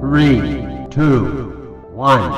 3, 2, 1.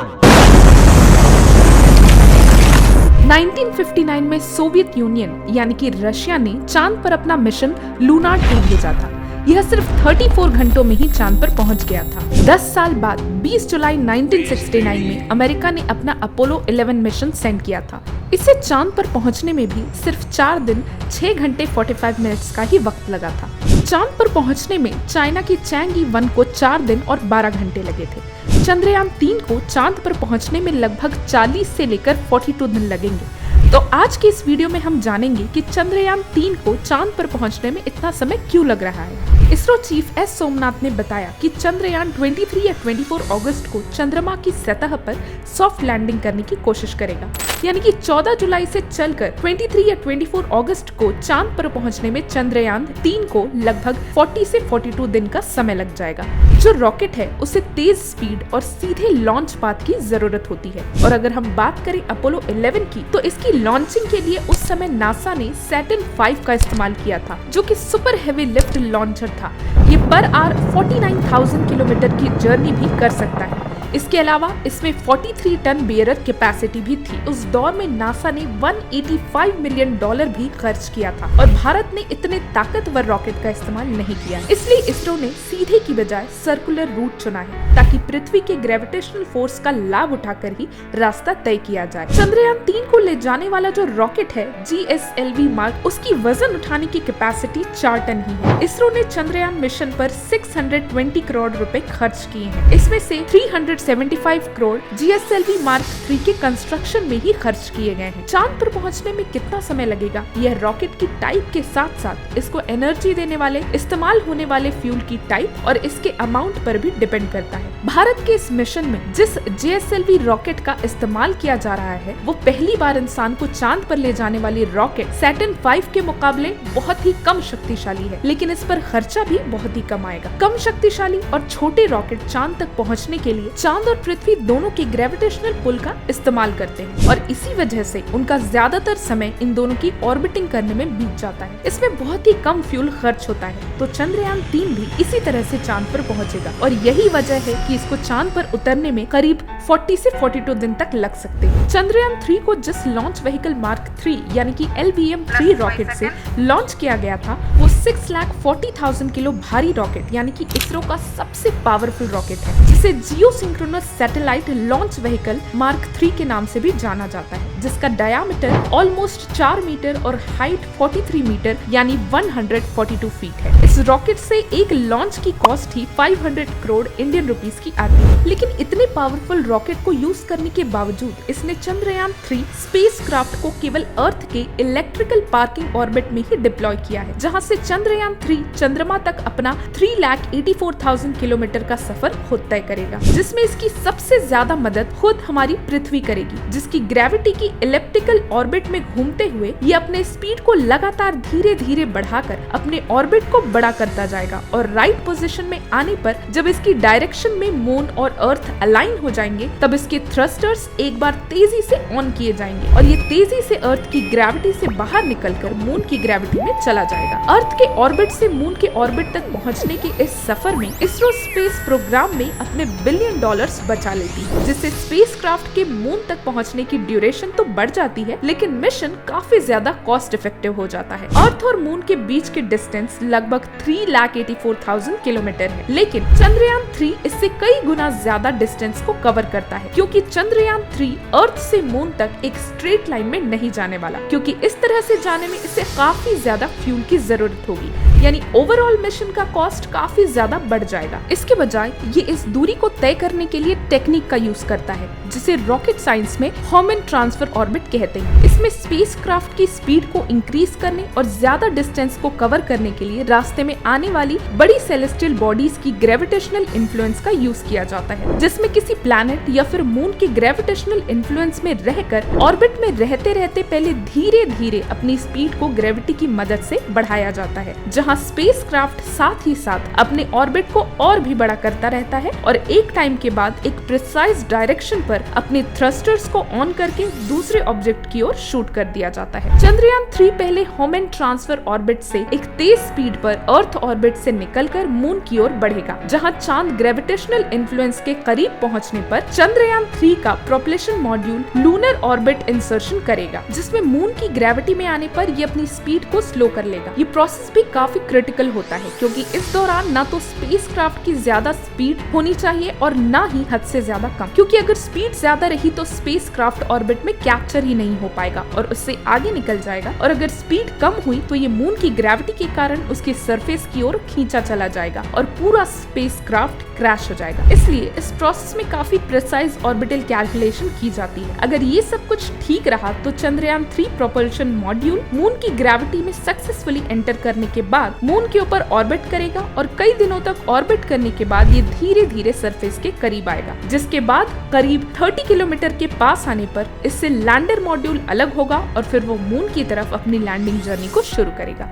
1959 में Soviet union यानी कि रशिया ने चांद पर अपना मिशन लूनार 2 भेजा था। यह सिर्फ 34 घंटों में ही चांद पर पहुंच गया था। 10 साल बाद 20 जुलाई 1969 में अमेरिका ने अपना अपोलो 11 मिशन सेंड किया था। इसे चांद पर पहुंचने में भी सिर्फ 4 दिन 6 घंटे 45 मिनट्स का ही वक्त लगा था। चांद पर पहुंचने में चाइना की चैंग ई 1 को 4 दिन और 12 घंटे लगे थे। चंद्रयान 3 को चांद पर पहुंचने में लगभग 40 से लेकर 42 दिन लगेंगे। तो आज की इस वीडियो में हम जानेंगे कि चंद्रयान 3 को चांद पर पहुंचने में इतना समय क्यों लग रहा है। इसरो चीफ एस सोमनाथ ने बताया कि चंद्रयान 23 या 24 अगस्त को चंद्रमा की सतह पर सॉफ्ट लैंडिंग करने की कोशिश करेगा, यानी कि 14 जुलाई से चलकर 23 या 24 अगस्त को चांद पर पहुंचने में चंद्रयान 3 को लगभग 40 से 42 दिन का समय लग जाएगा। जो रॉकेट है उसे तेज स्पीड और सीधे लॉन्च पाथ की जरूरत होती है। और अगर हम बात करें अपोलो 11 की, तो इसकी लॉन्चिंग के लिए उस समय नासा ने सैटर्न 5 का इस्तेमाल किया था, जो कि सुपर हेवी लिफ्ट लॉन्चर था। ये पर आवर 49,000 किलोमीटर की जर्नी भी कर सकता है। इसके अलावा इसमें 43 टन बेयरर कैपेसिटी भी थी। उस दौर में नासा ने $185 मिलियन भी खर्च किया था और भारत ने इतने ताकतवर रॉकेट का इस्तेमाल नहीं किया। इसलिए इसरो ने सीधे की बजाय सर्कुलर रूट चुना है, ताकि पृथ्वी के ग्रेविटेशनल फोर्स का लाभ उठाकर ही रास्ता तय किया जाए। चंद्रयान 3 को ले जाने वाला जो रॉकेट है GSLV मार्क, उसकी वजन उठाने की कैपेसिटी 4 टन ही है। इसरो ने चंद्रयान मिशन पर 620 करोड़ रुपए खर्च किए हैं। इसमें से 375 करोड़ GSLV मार्क 3 के कंस्ट्रक्शन में ही खर्च किए गए हैं। चांद पर पहुंचने में कितना समय लगेगा, यह रॉकेट की टाइप के साथ साथ इसको एनर्जी देने वाले इस्तेमाल होने वाले फ्यूल की टाइप और इसके अमाउंट पर भी डिपेंड करता है। भारत के इस मिशन में जिस GSLV रॉकेट का इस्तेमाल किया जा रहा है, वो पहली बार इंसान को चांद पर ले जाने वाली रॉकेट सैटर्न 5 के मुकाबले बहुत ही कम शक्तिशाली है, लेकिन इस पर खर्चा भी बहुत ही कम आएगा। कम शक्तिशाली और छोटे रॉकेट चांद तक पहुँचने के लिए चांद और पृथ्वी दोनों के ग्रेविटेशनल पुल का इस्तेमाल करते हैं और इसी वजह से उनका ज्यादातर समय इन दोनों की ऑर्बिटिंग करने में बीत जाता है। इसमें बहुत ही कम फ्यूल खर्च होता है। तो चंद्रयान 3 भी इसी तरह से चांद पर पहुंचेगा और यही वजह है कि इसको चांद पर उतरने में करीब 40 से 42 दिन तक लग सकते हैं। चंद्रयान 3 को जिस लॉन्च व्हीकल मार्क 3 यानी कि LVM-3 रॉकेट से लॉन्च किया गया था, वो 6,40,000 किलो भारी रॉकेट यानी कि इसरो का सबसे पावरफुल रॉकेट है, जिसे geosynchronous satellite launch vehicle mark 3 के नाम से भी जाना जाता है, जिसका डायामीटर ऑलमोस्ट 4 मीटर और हाइट 43 मीटर यानी 142 फीट है। इस रॉकेट से एक लॉन्च की कॉस्ट ही 500 करोड़ इंडियन रुपीस की आती है। लेकिन इतने पावरफुल रॉकेट को यूज करने के बावजूद इसने चंद्रयान 3 स्पेसक्राफ्ट को केवल अर्थ के इलेक्ट्रिकल पार्किंग ऑर्बिट में ही डिप्लॉय किया है, जहां से चंद्रयान 3 चंद्रमा तक अपना 3,84,000 किलोमीटर का सफर खुद तय करेगा, जिसमें इसकी सबसे ज्यादा मदद खुद हमारी पृथ्वी करेगी, जिसकी ग्रेविटी की इलिप्टिकल ऑर्बिट में घूमते हुए ये अपने स्पीड को लगातार धीरे धीरे बढ़ाकर अपने ऑर्बिट को बड़ा करता जाएगा और राइट पोजीशन में आने पर जब इसकी डायरेक्शन में मून और अर्थ अलाइन हो जाएंगे, तब इसके थ्रस्टर्स एक बार तेजी से ऑन किए जाएंगे और ये तेजी से अर्थ की ग्रेविटी से बाहर निकलकर मून की ग्रेविटी में चला जाएगा। अर्थ के ऑर्बिट से मून के ऑर्बिट तक पहुंचने के इस सफर में इसरो स्पेस प्रोग्राम में अपने $बिलियन बचा लेती है, जिससे स्पेसक्राफ्ट के मून तक पहुंचने की ड्यूरेशन तो बढ़ जाती है, लेकिन मिशन काफी ज्यादा कॉस्ट इफेक्टिव हो जाता है। अर्थ और मून के बीच के डिस्टेंस लगभग 3,84,000 किलोमीटर है, लेकिन चंद्रयान 3 इससे कई गुना ज्यादा डिस्टेंस को कवर करता है, क्योंकि चंद्रयान 3 अर्थ से मून तक एक स्ट्रेट लाइन में नहीं जाने वाला, क्योंकि इस तरह से जाने में इसे काफी ज्यादा फ्यूल की जरूरत होगी, यानी ओवरऑल मिशन का कॉस्ट काफी ज्यादा बढ़ जाएगा। इसके बजाय ये इस दूरी को तय करने के लिए टेक्निक का यूज करता है, जिसे रॉकेट साइंस में होमन ट्रांसफर ऑर्बिट कहते हैं। इसमें स्पेसक्राफ्ट की स्पीड को इंक्रीज करने और ज्यादा डिस्टेंस को कवर करने के लिए रास्ते में आने वाली बड़ी सेलेस्टियल बॉडीज की ग्रेविटेशनल इन्फ्लुएंस का यूज किया जाता है, जिसमें किसी प्लैनेट या फिर मून के ग्रेविटेशनल इन्फ्लुएंस में रहकर ऑर्बिट में रहते रहते पहले धीरे धीरे अपनी स्पीड को ग्रेविटी की मदद से बढ़ाया जाता है, जहाँ जहां स्पेसक्राफ्ट साथ ही साथ अपने ऑर्बिट को और भी बड़ा करता रहता है और एक टाइम के बाद एक प्रिसाइज डायरेक्शन पर अपने थ्रस्टर्स को ऑन करके दूसरे ऑब्जेक्ट की ओर शूट कर दिया जाता है। चंद्रयान 3 पहले ह्यूमन ट्रांसफर ऑर्बिट से एक तेज स्पीड पर अर्थ ऑर्बिट से निकलकर मून की ओर बढ़ेगा, जहां चांद ग्रेविटेशनल इन्फ्लुएंस के करीब पहुंचने पर चंद्रयान 3 का propulsion module lunar orbit insertion करेगा, जिसमें मून की ग्रेविटी में आने पर ये अपनी स्पीड को स्लो कर लेगा। ये प्रोसेस भी काफी क्रिटिकल होता है क्योंकि इस दौरान ना तो स्पेसक्राफ्ट की ज्यादा स्पीड होनी चाहिए और ना ही हद से ज्यादा कम, क्योंकि अगर स्पीड ज्यादा रही तो स्पेसक्राफ्ट ऑर्बिट में कैप्चर ही नहीं हो पाएगा और उससे आगे निकल जाएगा, और अगर स्पीड कम हुई तो ये मून की ग्रेविटी के कारण उसके सरफेस की ओर खींचा चला जाएगा और पूरा स्पेसक्राफ्ट क्रैश हो जाएगा। इसलिए इस प्रोसेस में काफी प्रिसाइज ऑर्बिटल कैलकुलेशन की जाती है। अगर ये सब कुछ ठीक रहा तो चंद्रयान 3 प्रोपल्शन मॉड्यूल मून की ग्रेविटी में सक्सेसफुली एंटर करने के बाद मून के ऊपर ऑर्बिट करेगा और कई दिनों तक ऑर्बिट करने के बाद ये धीरे धीरे सरफेस के करीब आएगा, जिसके बाद करीब 30 किलोमीटर के पास आने पर इससे लैंडर मॉड्यूल अलग होगा और फिर वो मून की तरफ अपनी लैंडिंग जर्नी को शुरू करेगा।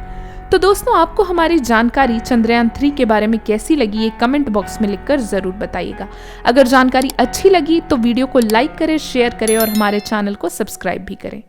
तो दोस्तों, आपको हमारी जानकारी चंद्रयान 3 के बारे में कैसी लगी ये कमेंट बॉक्स में लिखकर जरूर बताइएगा। अगर जानकारी अच्छी लगी तो वीडियो को लाइक करें, शेयर करें और हमारे चैनल को सब्सक्राइब भी करें।